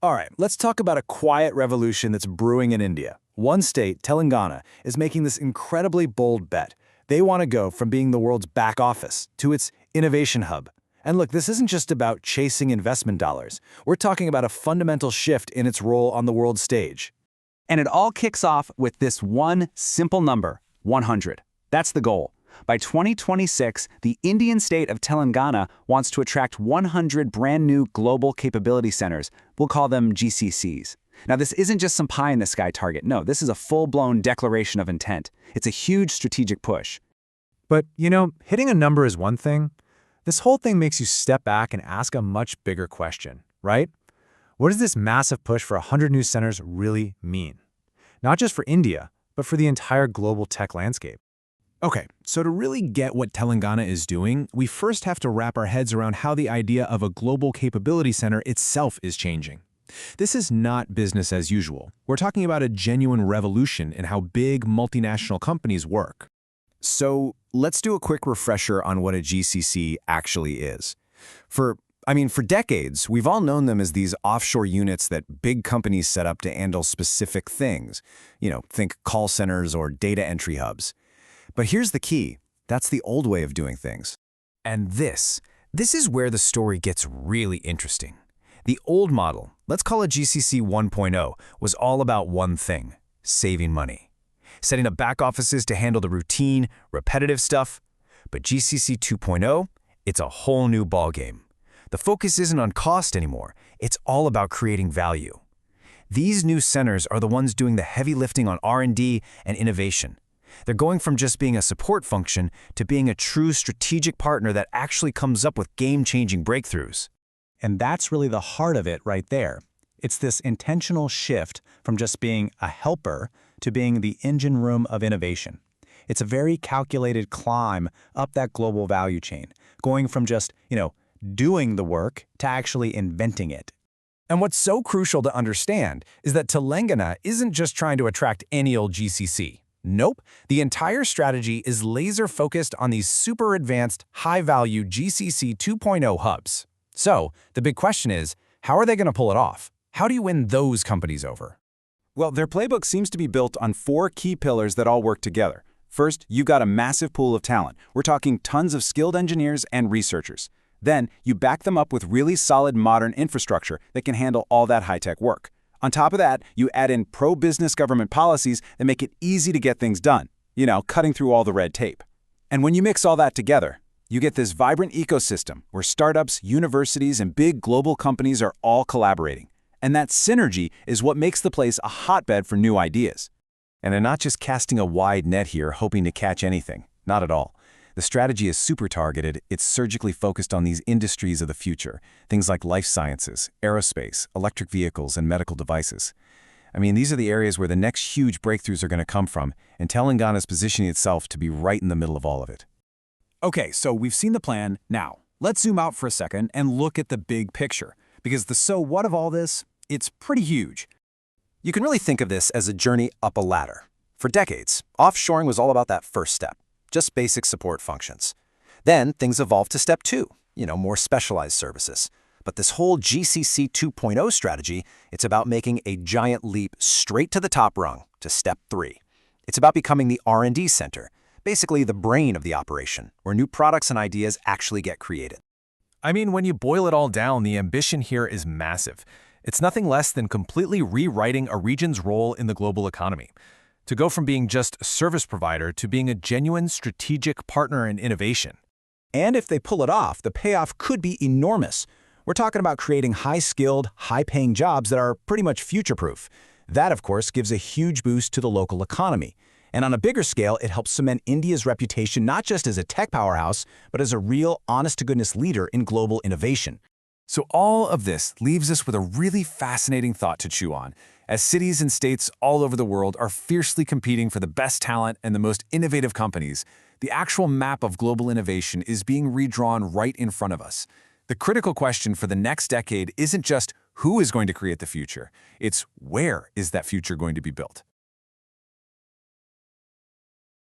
All right, let's talk about a quiet revolution that's brewing in India. One state, Telangana, is making this incredibly bold bet. They want to go from being the world's back office to its innovation hub. And look, this isn't just about chasing investment dollars. We're talking about a fundamental shift in its role on the world stage. And it all kicks off with this one simple number, 100. That's the goal. By 2026, the Indian state of Telangana wants to attract 100 brand new global capability centers. We'll call them GCCs. Now, this isn't just some pie-in-the-sky target. No, this is a full-blown declaration of intent. It's a huge strategic push. But, hitting a number is one thing. This whole thing makes you step back and ask a much bigger question, right? What does this massive push for 100 new centers really mean? Not just for India, but for the entire global tech landscape. Okay, so to really get what Telangana is doing, we first have to wrap our heads around how the idea of a global capability center itself is changing. This is not business as usual. We're talking about a genuine revolution in how big multinational companies work. So let's do a quick refresher on what a GCC actually is. For decades, we've all known them as these offshore units that big companies set up to handle specific things. Think call centers or data entry hubs. But here's the key. That's the old way of doing things. And this is where the story gets really interesting. The old model, let's call it GCC 1.0, was all about one thing: saving money. Setting up back offices to handle the routine, repetitive stuff. But GCC 2.0, it's a whole new ballgame. The focus isn't on cost anymore. It's all about creating value. These new centers are the ones doing the heavy lifting on R&D and innovation. They're going from just being a support function to being a true strategic partner that actually comes up with game-changing breakthroughs. And that's really the heart of it right there. It's this intentional shift from just being a helper to being the engine room of innovation. It's a very calculated climb up that global value chain, going from just, doing the work to actually inventing it. And what's so crucial to understand is that Telangana isn't just trying to attract any old GCC. Nope, the entire strategy is laser-focused on these super advanced, high-value GCC 2.0 hubs. So, the big question is, how are they going to pull it off? How do you win those companies over? Well, their playbook seems to be built on 4 key pillars that all work together. First, you've got a massive pool of talent. We're talking tons of skilled engineers and researchers. Then, you back them up with really solid modern infrastructure that can handle all that high-tech work. On top of that, you add in pro-business government policies that make it easy to get things done, cutting through all the red tape. And when you mix all that together, you get this vibrant ecosystem where startups, universities, and big global companies are all collaborating. And that synergy is what makes the place a hotbed for new ideas. And they're not just casting a wide net here hoping to catch anything. Not at all. The strategy is super targeted. It's surgically focused on these industries of the future, things like life sciences, aerospace, electric vehicles, and medical devices. These are the areas where the next huge breakthroughs are going to come from, and Telangana is positioning itself to be right in the middle of all of it. Okay, so we've seen the plan. Now, let's zoom out for a second and look at the big picture, because the so what of all this, it's pretty huge. You can really think of this as a journey up a ladder. For decades, offshoring was all about that first step. Just basic support functions. Then things evolved to step 2, more specialized services. But this whole GCC 2.0 strategy, it's about making a giant leap straight to the top rung, to step 3. It's about becoming the R&D center, basically the brain of the operation, where new products and ideas actually get created. When you boil it all down, the ambition here is massive. It's nothing less than completely rewriting a region's role in the global economy. To go from being just a service provider to being a genuine strategic partner in innovation. And if they pull it off, the payoff could be enormous. We're talking about creating high-skilled, high-paying jobs that are pretty much future-proof. That, of course, gives a huge boost to the local economy. And on a bigger scale, it helps cement India's reputation not just as a tech powerhouse, but as a real, honest-to-goodness leader in global innovation. So all of this leaves us with a really fascinating thought to chew on. As cities and states all over the world are fiercely competing for the best talent and the most innovative companies, the actual map of global innovation is being redrawn right in front of us. The critical question for the next decade isn't just who is going to create the future, it's where is that future going to be built.